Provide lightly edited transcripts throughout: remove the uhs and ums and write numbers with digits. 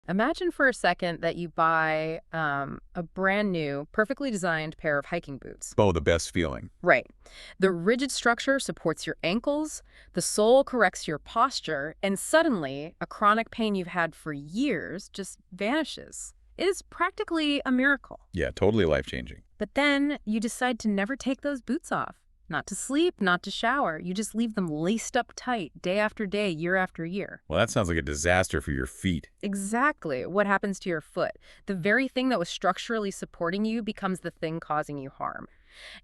Imagine for a second that you buy a brand new, perfectly designed pair of hiking boots. Oh, the best feeling. Right. The rigid structure supports your ankles, the sole corrects your posture, and suddenly a chronic pain you've had for years just vanishes. It is practically a miracle. Yeah, totally life-changing. But then you decide to never take those boots off. Not to sleep, not to shower. You just leave them laced up tight day after day, year after year. Well, that sounds like a disaster for your feet. Exactly. What happens to your foot? The very thing that was structurally supporting you becomes the thing causing you harm.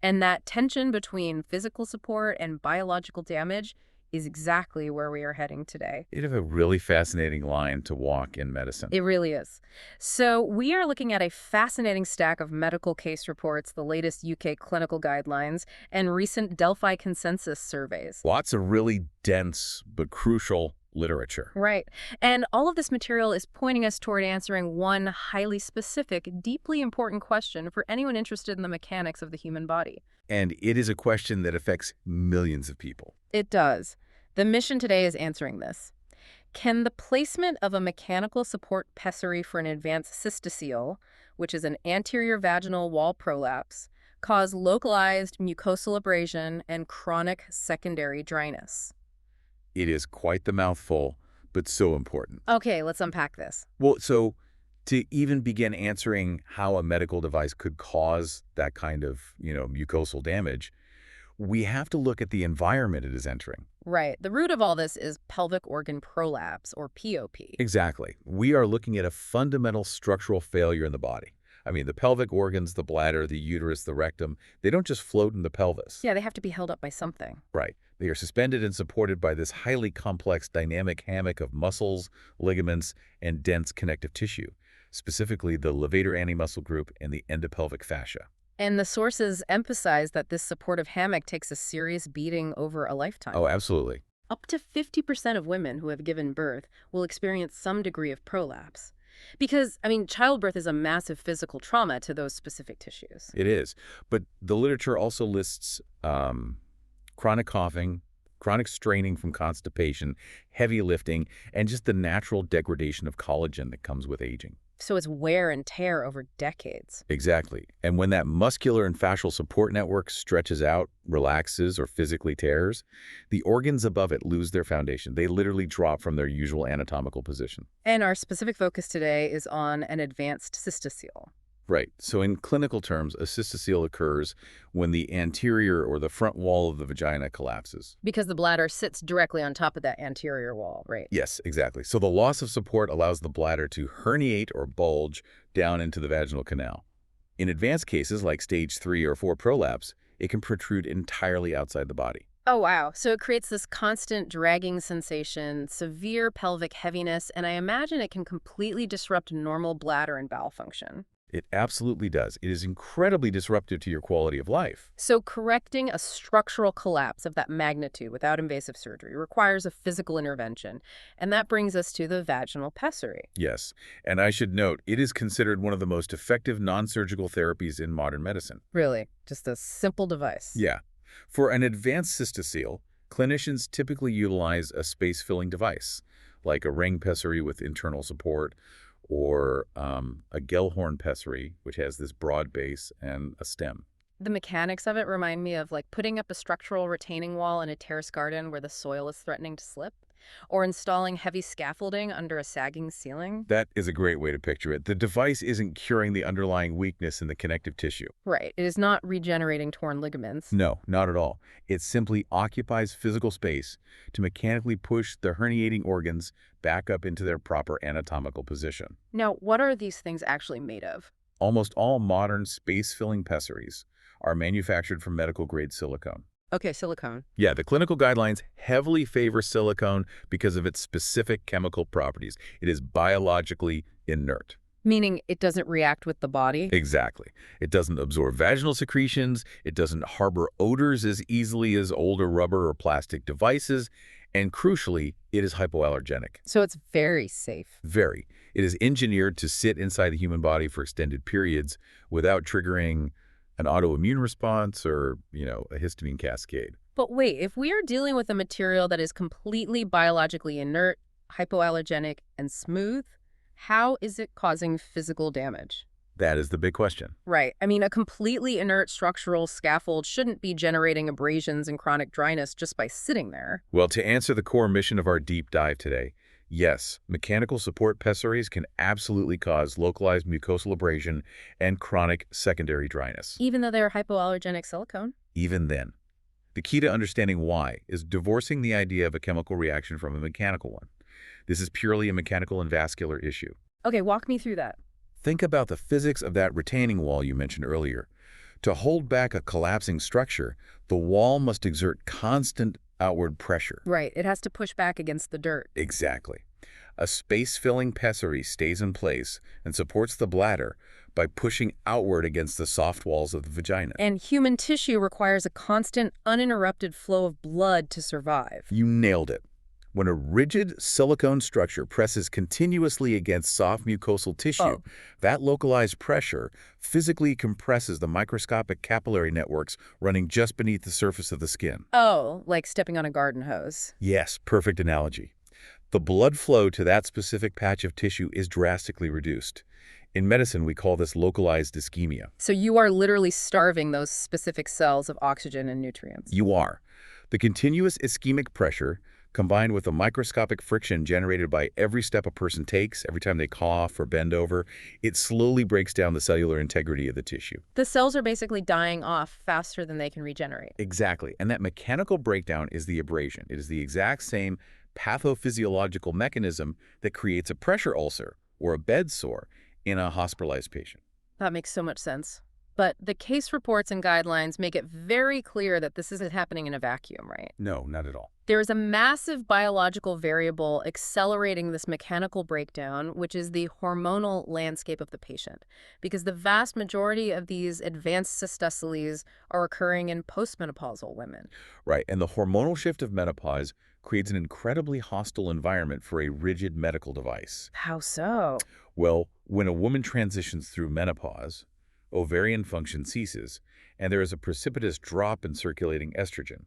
And that tension between physical support and biological damage is exactly where we are heading today. It is a really fascinating line to walk in medicine. It really is. So we are looking at a fascinating stack of medical case reports, the latest UK clinical guidelines, and recent Delphi consensus surveys. Lots of really dense but crucial literature. Right. And all of this material is pointing us toward answering one highly specific, deeply important question for anyone interested in the mechanics of the human body. And it is a question that affects millions of people. It does. The mission today is answering this. Can the placement of a mechanical support pessary for an advanced cystocele, which is an anterior vaginal wall prolapse, cause localized mucosal abrasion and chronic secondary dryness? It is quite the mouthful, but so important. Okay, let's unpack this. Well, so to even begin answering how a medical device could cause that kind of, mucosal damage, we have to look at the environment it is entering. Right. The root of all this is pelvic organ prolapse, or POP. Exactly. We are looking at a fundamental structural failure in the body. I mean, the pelvic organs, the bladder, the uterus, the rectum, they don't just float in the pelvis. Yeah, they have to be held up by something. Right. They are suspended and supported by this highly complex dynamic hammock of muscles, ligaments, and dense connective tissue, specifically the levator antemuscle group and the endopelvic fascia. And the sources emphasize that this supportive hammock takes a serious beating over a lifetime. Oh, absolutely. Up to 50% of women who have given birth will experience some degree of prolapse. Because, childbirth is a massive physical trauma to those specific tissues. It is. But the literature also lists chronic coughing, chronic straining from constipation, heavy lifting, and just the natural degradation of collagen that comes with aging. So it's wear and tear over decades. Exactly. And when that muscular and fascial support network stretches out, relaxes, or physically tears, the organs above it lose their foundation. They literally drop from their usual anatomical position. And our specific focus today is on an advanced cystocele. Right. So in clinical terms, a cystocele occurs when the anterior or the front wall of the vagina collapses. Because the bladder sits directly on top of that anterior wall, right? Yes, exactly. So the loss of support allows the bladder to herniate or bulge down into the vaginal canal. In advanced cases like stage 3 or 4 prolapse, it can protrude entirely outside the body. Oh, wow. So it creates this constant dragging sensation, severe pelvic heaviness, and I imagine it can completely disrupt normal bladder and bowel function. It absolutely does. It is incredibly disruptive to your quality of life. So correcting a structural collapse of that magnitude without invasive surgery requires a physical intervention. And that brings us to the vaginal pessary. Yes, and I should note, it is considered one of the most effective non-surgical therapies in modern medicine. Really, just a simple device. Yeah. For an advanced cystocele, clinicians typically utilize a space-filling device, like a ring pessary with internal support, or a Gellhorn pessary, which has this broad base and a stem. The mechanics of it remind me of like putting up a structural retaining wall in a terrace garden where the soil is threatening to slip, or installing heavy scaffolding under a sagging ceiling. That is a great way to picture it. The device isn't curing the underlying weakness in the connective tissue. Right. It is not regenerating torn ligaments. No, not at all. It simply occupies physical space to mechanically push the herniating organs back up into their proper anatomical position. Now, what are these things actually made of? Almost all modern space-filling pessaries are manufactured from medical-grade silicone. Okay, silicone. Yeah, the clinical guidelines heavily favor silicone because of its specific chemical properties. It is biologically inert. Meaning it doesn't react with the body? Exactly. It doesn't absorb vaginal secretions. It doesn't harbor odors as easily as older rubber or plastic devices. And crucially, it is hypoallergenic. So it's very safe. Very. It is engineered to sit inside the human body for extended periods without triggering an autoimmune response or, a histamine cascade. But wait, if we are dealing with a material that is completely biologically inert, hypoallergenic, and smooth, How is it causing physical damage? That is the big question. Right. I mean, a completely inert structural scaffold shouldn't be generating abrasions and chronic dryness just by sitting there. Well, to answer the core mission of our deep dive today, yes, mechanical support pessaries can absolutely cause localized mucosal abrasion and chronic secondary dryness. Even though they're hypoallergenic silicone. Even then, the key to understanding why is divorcing the idea of a chemical reaction from a mechanical one. This is purely a mechanical and vascular issue. Okay, walk me through that. Think about the physics of that retaining wall you mentioned earlier. To hold back a collapsing structure, the wall must exert constant outward pressure. Right, it has to push back against the dirt. Exactly. A space-filling pessary stays in place and supports the bladder by pushing outward against the soft walls of the vagina. And human tissue requires a constant, uninterrupted flow of blood to survive. You nailed it. When a rigid silicone structure presses continuously against soft mucosal tissue, that localized pressure physically compresses the microscopic capillary networks running just beneath the surface of the skin. Oh, like stepping on a garden hose. Yes, perfect analogy. The blood flow to that specific patch of tissue is drastically reduced. In medicine, we call this localized ischemia. So you are literally starving those specific cells of oxygen and nutrients. You are. The continuous ischemic pressure, combined with the microscopic friction generated by every step a person takes, every time they cough or bend over, it slowly breaks down the cellular integrity of the tissue. The cells are basically dying off faster than they can regenerate. Exactly. And that mechanical breakdown is the abrasion. It is the exact same pathophysiological mechanism that creates a pressure ulcer or a bed sore in a hospitalized patient. That makes so much sense. But the case reports and guidelines make it very clear that this isn't happening in a vacuum, right? No, not at all. There is a massive biological variable accelerating this mechanical breakdown, which is the hormonal landscape of the patient, because the vast majority of these advanced cystoceles are occurring in postmenopausal women. Right, and the hormonal shift of menopause creates an incredibly hostile environment for a rigid medical device. How so? Well, when a woman transitions through menopause, ovarian function ceases, and there is a precipitous drop in circulating estrogen.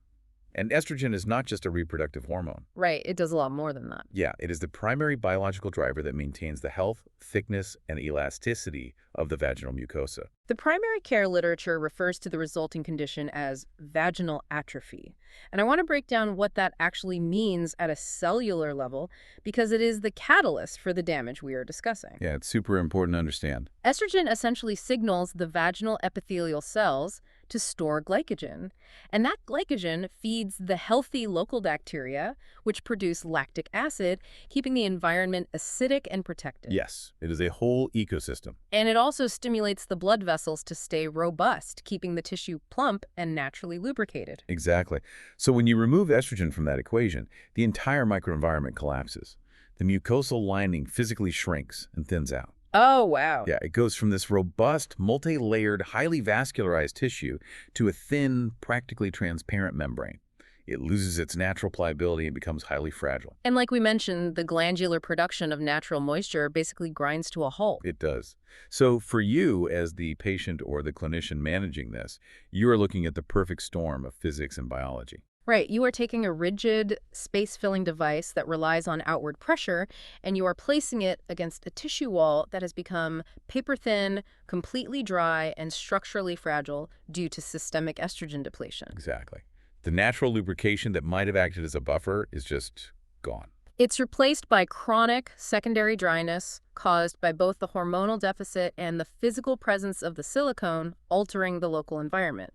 And estrogen is not just a reproductive hormone. Right, it does a lot more than that. Yeah, it is the primary biological driver that maintains the health, thickness, and elasticity of the vaginal mucosa. The primary care literature refers to the resulting condition as vaginal atrophy. And I want to break down what that actually means at a cellular level, because it is the catalyst for the damage we are discussing. Yeah, it's super important to understand. Estrogen essentially signals the vaginal epithelial cells to store glycogen. And that glycogen feeds the healthy local bacteria, which produce lactic acid, keeping the environment acidic and protected. Yes, it is a whole ecosystem. And it also stimulates the blood vessels to stay robust, keeping the tissue plump and naturally lubricated. Exactly. So when you remove estrogen from that equation, the entire microenvironment collapses. The mucosal lining physically shrinks and thins out. Oh, wow. Yeah, it goes from this robust, multi-layered, highly vascularized tissue to a thin, practically transparent membrane. It loses its natural pliability and becomes highly fragile. And like we mentioned, the glandular production of natural moisture basically grinds to a halt. It does. So for you, as the patient or the clinician managing this, you are looking at the perfect storm of physics and biology. Right, you are taking a rigid, space-filling device that relies on outward pressure, and you are placing it against a tissue wall that has become paper-thin, completely dry, and structurally fragile due to systemic estrogen depletion. Exactly. The natural lubrication that might have acted as a buffer is just gone. It's replaced by chronic secondary dryness caused by both the hormonal deficit and the physical presence of the silicone altering the local environment.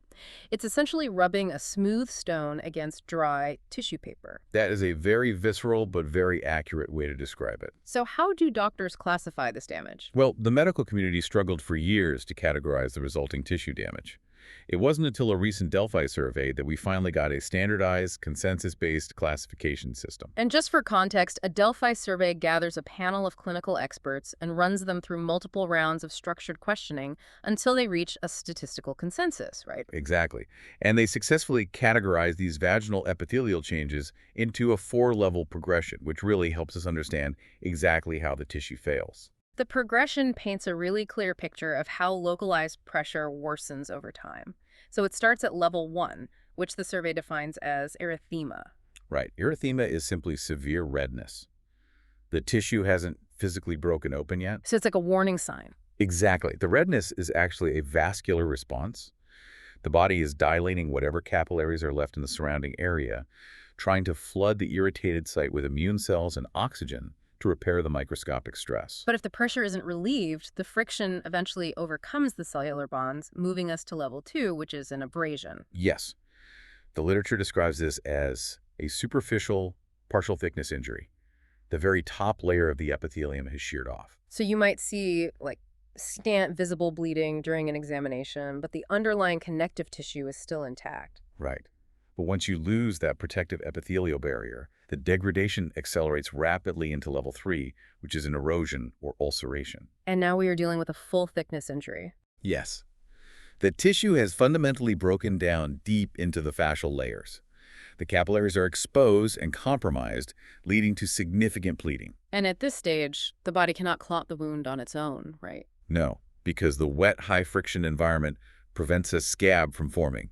It's essentially rubbing a smooth stone against dry tissue paper. That is a very visceral but very accurate way to describe it. So how do doctors classify this damage? Well, the medical community struggled for years to categorize the resulting tissue damage. It wasn't until a recent Delphi survey that we finally got a standardized, consensus-based classification system. And just for context, a Delphi survey gathers a panel of clinical experts and runs them through multiple rounds of structured questioning until they reach a statistical consensus, right? Exactly. And they successfully categorized these vaginal epithelial changes into a 4-level progression, which really helps us understand exactly how the tissue fails. The progression paints a really clear picture of how localized pressure worsens over time. So it starts at level 1, which the survey defines as erythema. Right. Erythema is simply severe redness. The tissue hasn't physically broken open yet. So it's like a warning sign. Exactly. The redness is actually a vascular response. The body is dilating whatever capillaries are left in the surrounding area, trying to flood the irritated site with immune cells and oxygen to repair the microscopic stress. But if the pressure isn't relieved, the friction eventually overcomes the cellular bonds, moving us to level 2, which is an abrasion. Yes, the literature describes this as a superficial, partial thickness injury. The very top layer of the epithelium has sheared off. So you might see, like, scant visible bleeding during an examination, but the underlying connective tissue is still intact. Right. But once you lose that protective epithelial barrier, the degradation accelerates rapidly into level 3, which is an erosion or ulceration. And now we are dealing with a full thickness injury. Yes. The tissue has fundamentally broken down deep into the fascial layers. The capillaries are exposed and compromised, leading to significant bleeding. And at this stage, the body cannot clot the wound on its own, right? No, because the wet, high-friction environment prevents a scab from forming.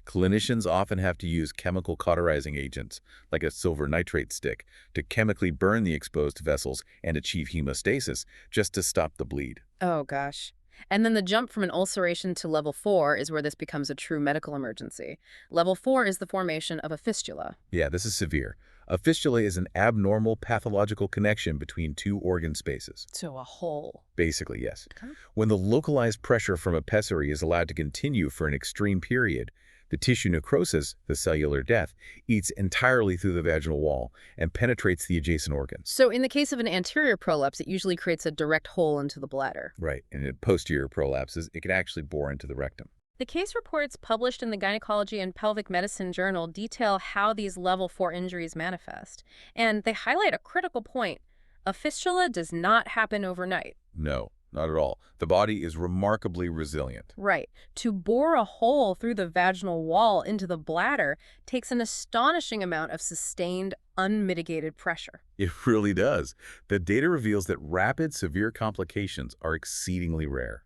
Clinicians often have to use chemical cauterizing agents, like a silver nitrate stick, to chemically burn the exposed vessels and achieve hemostasis, just to stop the bleed. Oh, gosh. And then the jump from an ulceration to level 4 is where this becomes a true medical emergency. Level 4 is the formation of a fistula. Yeah, this is severe. A fistula is an abnormal pathological connection between two organ spaces. So a hole. Basically, yes. Okay. When the localized pressure from a pessary is allowed to continue for an extreme period, the tissue necrosis, the cellular death, eats entirely through the vaginal wall and penetrates the adjacent organs. So in the case of an anterior prolapse, it usually creates a direct hole into the bladder. Right, and in posterior prolapses, it can actually bore into the rectum. The case reports published in the Gynecology and Pelvic Medicine Journal detail how these level 4 injuries manifest. And they highlight a critical point. A fistula does not happen overnight. No, not at all. The body is remarkably resilient. Right. To bore a hole through the vaginal wall into the bladder takes an astonishing amount of sustained, unmitigated pressure. It really does. The data reveals that rapid, severe complications are exceedingly rare.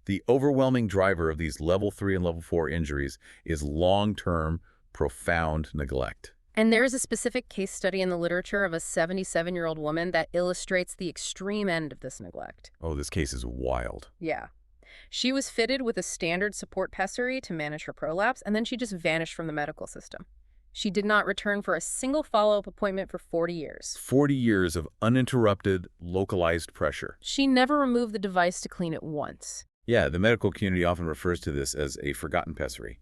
The overwhelming driver of these level 3 and level 4 injuries is long-term, profound neglect. And there is a specific case study in the literature of a 77-year-old woman that illustrates the extreme end of this neglect. Oh, this case is wild. Yeah. She was fitted with a standard support pessary to manage her prolapse, and then she just vanished from the medical system. She did not return for a single follow-up appointment for 40 years. 40 years of uninterrupted, localized pressure. She never removed the device to clean it once. Yeah, the medical community often refers to this as a forgotten pessary.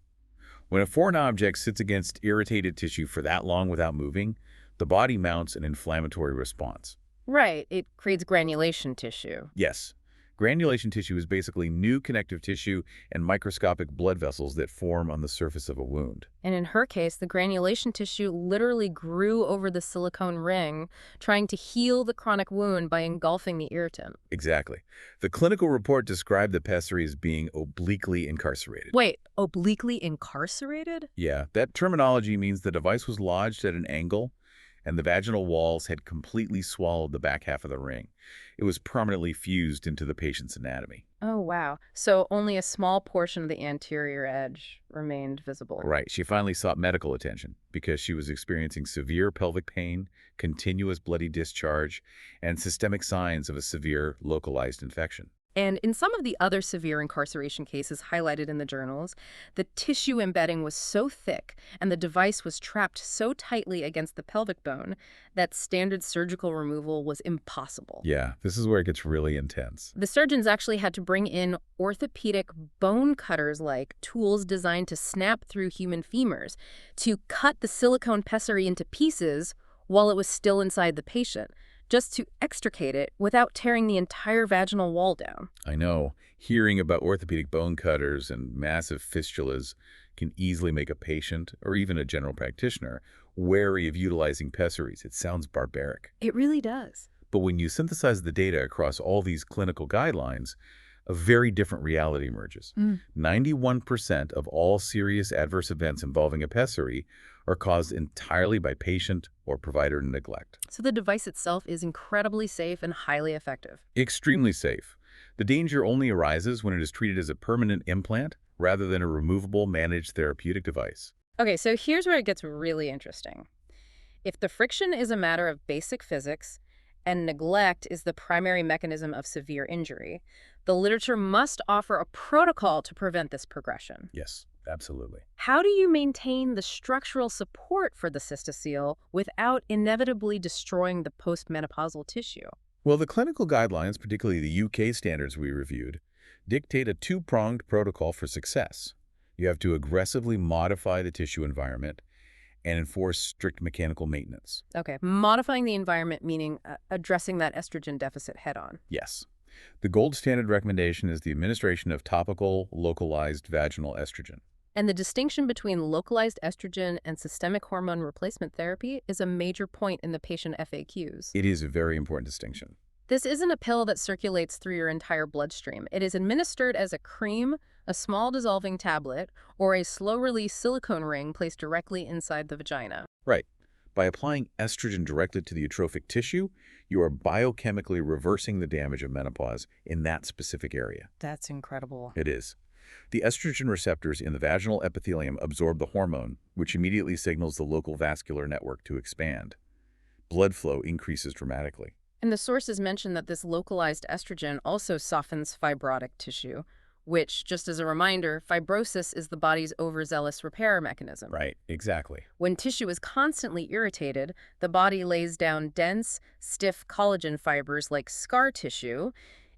When a foreign object sits against irritated tissue for that long without moving, the body mounts an inflammatory response. Right, it creates granulation tissue. Yes, granulation tissue is basically new connective tissue and microscopic blood vessels that form on the surface of a wound. And in her case, the granulation tissue literally grew over the silicone ring, trying to heal the chronic wound by engulfing the irritant. Exactly. The clinical report described the pessary as being obliquely incarcerated. Wait, obliquely incarcerated? Yeah, that terminology means the device was lodged at an angle, and the vaginal walls had completely swallowed the back half of the ring. It was permanently fused into the patient's anatomy. Oh, wow. So only a small portion of the anterior edge remained visible. Right. She finally sought medical attention because she was experiencing severe pelvic pain, continuous bloody discharge, and systemic signs of a severe localized infection. And in some of the other severe incarceration cases highlighted in the journals, the tissue embedding was so thick and the device was trapped so tightly against the pelvic bone that standard surgical removal was impossible. Yeah, this is where it gets really intense. The surgeons actually had to bring in orthopedic bone cutters-like tools designed to snap through human femurs to cut the silicone pessary into pieces while it was still inside the patient, just to extricate it without tearing the entire vaginal wall down. I know. Hearing about orthopedic bone cutters and massive fistulas can easily make a patient, or even a general practitioner, wary of utilizing pessaries. It sounds barbaric. It really does. But when you synthesize the data across all these clinical guidelines, a very different reality emerges. 91% of all serious adverse events involving a pessary are caused entirely by patient or provider neglect. So the device itself is incredibly safe and highly effective. Extremely safe. The danger only arises when it is treated as a permanent implant rather than a removable managed therapeutic device. Okay, so here's where it gets really interesting. If the friction is a matter of basic physics, and neglect is the primary mechanism of severe injury. The literature must offer a protocol to prevent this progression. Yes, absolutely. How do you maintain the structural support for the cystocele without inevitably destroying the postmenopausal tissue? Well, the clinical guidelines, particularly the UK standards we reviewed, dictate a two-pronged protocol for success. You have to aggressively modify the tissue environment and enforce strict mechanical maintenance. Okay, modifying the environment meaning addressing that estrogen deficit head-on. Yes. The gold standard recommendation is the administration of topical, localized vaginal estrogen. And the distinction between localized estrogen and systemic hormone replacement therapy is a major point in the patient FAQs. It is a very important distinction. This isn't a pill that circulates through your entire bloodstream. It is administered as a cream, a small dissolving tablet, or a slow-release silicone ring placed directly inside the vagina. Right. By applying estrogen directly to the atrophic tissue, you are biochemically reversing the damage of menopause in that specific area. That's incredible. It is. The estrogen receptors in the vaginal epithelium absorb the hormone, which immediately signals the local vascular network to expand. Blood flow increases dramatically. And the sources mention that this localized estrogen also softens fibrotic tissue, which, just as a reminder, fibrosis is the body's overzealous repair mechanism. Right, exactly. When tissue is constantly irritated, the body lays down dense, stiff collagen fibers like scar tissue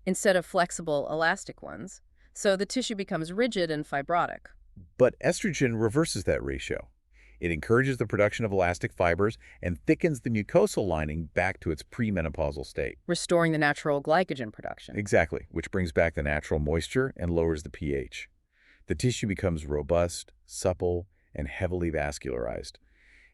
instead of flexible, elastic ones. So the tissue becomes rigid and fibrotic. But estrogen reverses that ratio. It encourages the production of elastic fibers and thickens the mucosal lining back to its premenopausal state. Restoring the natural glycogen production. Exactly, which brings back the natural moisture and lowers the pH. The tissue becomes robust, supple, and heavily vascularized.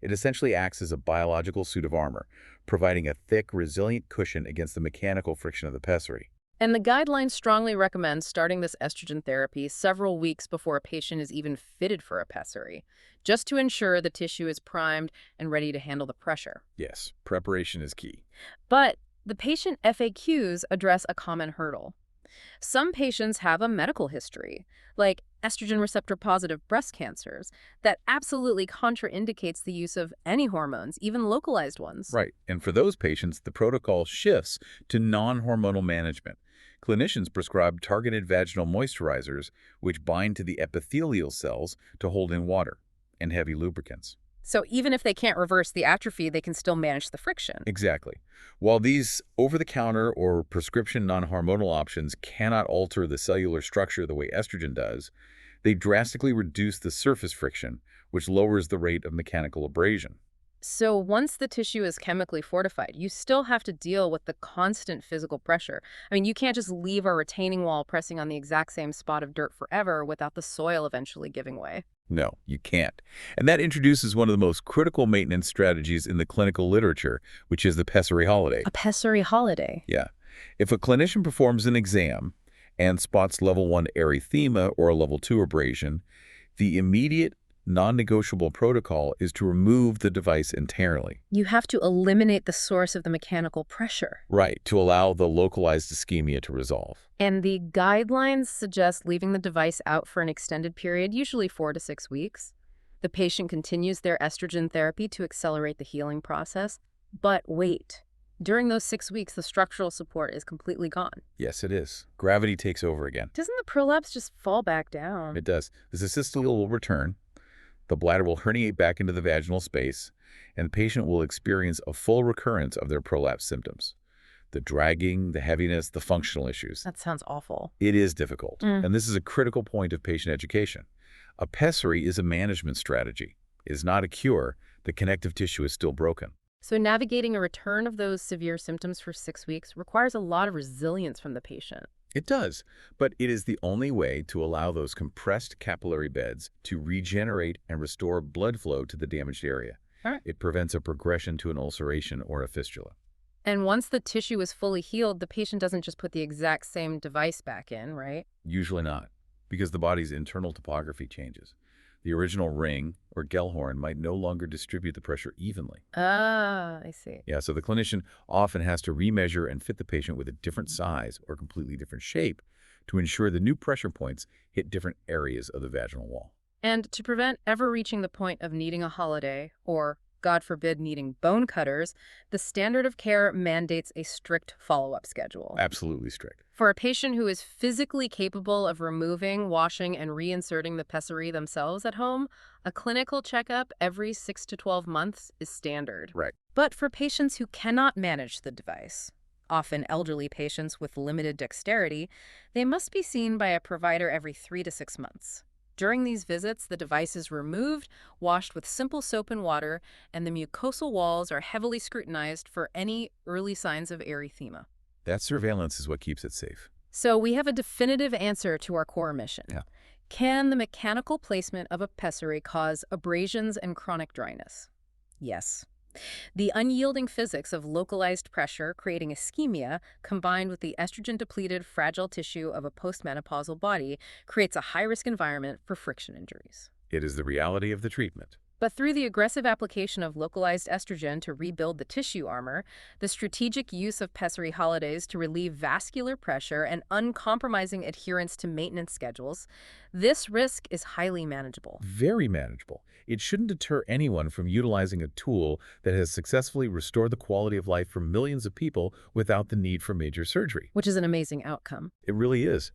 It essentially acts as a biological suit of armor, providing a thick, resilient cushion against the mechanical friction of the pessary. And the guidelines strongly recommend starting this estrogen therapy several weeks before a patient is even fitted for a pessary, just to ensure the tissue is primed and ready to handle the pressure. Yes, preparation is key. But the patient FAQs address a common hurdle. Some patients have a medical history, like estrogen receptor-positive breast cancers, that absolutely contraindicates the use of any hormones, even localized ones. Right, and for those patients, the protocol shifts to non-hormonal management. Clinicians prescribe targeted vaginal moisturizers, which bind to the epithelial cells to hold in water, and heavy lubricants. So even if they can't reverse the atrophy, they can still manage the friction. Exactly. While these over-the-counter or prescription non-hormonal options cannot alter the cellular structure the way estrogen does, they drastically reduce the surface friction, which lowers the rate of mechanical abrasion. So once the tissue is chemically fortified, you still have to deal with the constant physical pressure. I mean, you can't just leave a retaining wall pressing on the exact same spot of dirt forever without the soil eventually giving way. No, you can't. And that introduces one of the most critical maintenance strategies in the clinical literature, which is the pessary holiday. A pessary holiday? Yeah. If a clinician performs an exam and spots level 1 erythema or a level 2 abrasion, the immediate non-negotiable protocol is to remove the device entirely. You have to eliminate the source of the mechanical pressure. Right, to allow the localized ischemia to resolve. And the guidelines suggest leaving the device out for an extended period, usually 4 to 6 weeks. The patient continues their estrogen therapy to accelerate the healing process. But wait, during those 6 weeks, the structural support is completely gone. Yes, it is. Gravity takes over again. Doesn't the prolapse just fall back down? It does. The cystocele will return. The bladder will herniate back into the vaginal space, and the patient will experience a full recurrence of their prolapse symptoms. The dragging, the heaviness, the functional issues. That sounds awful. It is difficult, and this is a critical point of patient education. A pessary is a management strategy. It is not a cure. The connective tissue is still broken. So navigating a return of those severe symptoms for 6 weeks requires a lot of resilience from the patient. It does, but it is the only way to allow those compressed capillary beds to regenerate and restore blood flow to the damaged area. All right. It prevents a progression to an ulceration or a fistula. And once the tissue is fully healed, the patient doesn't just put the exact same device back in, right? Usually not, because the body's internal topography changes. The original ring or Gellhorn might no longer distribute the pressure evenly. Ah, I see. Yeah, so the clinician often has to remeasure and fit the patient with a different size or completely different shape to ensure the new pressure points hit different areas of the vaginal wall. And to prevent ever reaching the point of needing a holiday or God forbid, needing bone cutters, the standard of care mandates a strict follow-up schedule. Absolutely strict. For a patient who is physically capable of removing, washing, and reinserting the pessary themselves at home, a clinical checkup every 6 to 12 months is standard. Right. But for patients who cannot manage the device, often elderly patients with limited dexterity, they must be seen by a provider every 3 to 6 months. During these visits, the device is removed, washed with simple soap and water, and the mucosal walls are heavily scrutinized for any early signs of erythema. That surveillance is what keeps it safe. So we have a definitive answer to our core mission. Yeah. Can the mechanical placement of a pessary cause abrasions and chronic dryness? Yes. The unyielding physics of localized pressure creating ischemia, combined with the estrogen-depleted fragile tissue of a postmenopausal body, creates a high-risk environment for friction injuries. It is the reality of the treatment. But through the aggressive application of localized estrogen to rebuild the tissue armor, the strategic use of pessary holidays to relieve vascular pressure, and uncompromising adherence to maintenance schedules, this risk is highly manageable. Very manageable. It shouldn't deter anyone from utilizing a tool that has successfully restored the quality of life for millions of people without the need for major surgery. Which is an amazing outcome. It really is.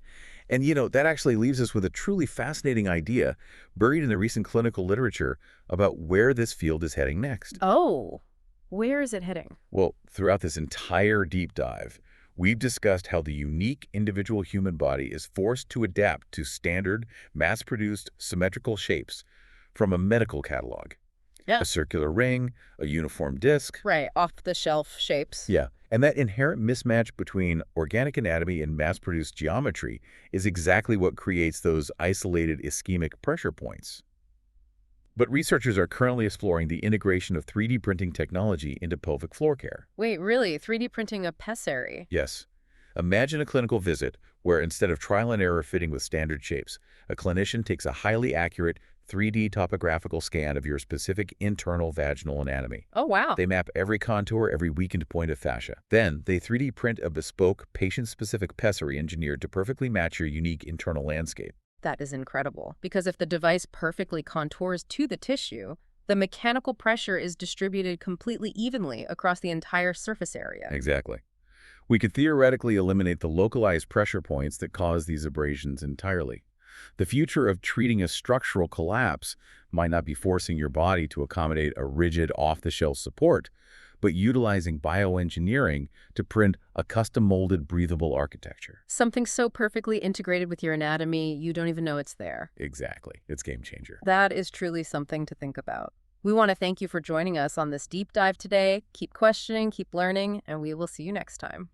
And, that actually leaves us with a truly fascinating idea buried in the recent clinical literature about where this field is heading next. Oh, where is it heading? Well, throughout this entire deep dive, we've discussed how the unique individual human body is forced to adapt to standard, mass-produced, symmetrical shapes from a medical catalog. Yeah. A circular ring, a uniform disc. Right, off-the-shelf shapes. Yeah, and that inherent mismatch between organic anatomy and mass-produced geometry is exactly what creates those isolated ischemic pressure points. But researchers are currently exploring the integration of 3D printing technology into pelvic floor care. Wait, really? 3D printing a pessary? Yes. Imagine a clinical visit where instead of trial and error fitting with standard shapes, a clinician takes a highly accurate 3D topographical scan of your specific internal vaginal anatomy. Oh, wow. They map every contour, every weakened point of fascia. Then, they 3D print a bespoke, patient-specific pessary engineered to perfectly match your unique internal landscape. That is incredible, because if the device perfectly contours to the tissue, the mechanical pressure is distributed completely evenly across the entire surface area. Exactly. We could theoretically eliminate the localized pressure points that cause these abrasions entirely. The future of treating a structural collapse might not be forcing your body to accommodate a rigid, off-the-shelf support, but utilizing bioengineering to print a custom-molded, breathable architecture. Something so perfectly integrated with your anatomy, you don't even know it's there. Exactly. It's game changer. That is truly something to think about. We want to thank you for joining us on this deep dive today. Keep questioning, keep learning, and we will see you next time.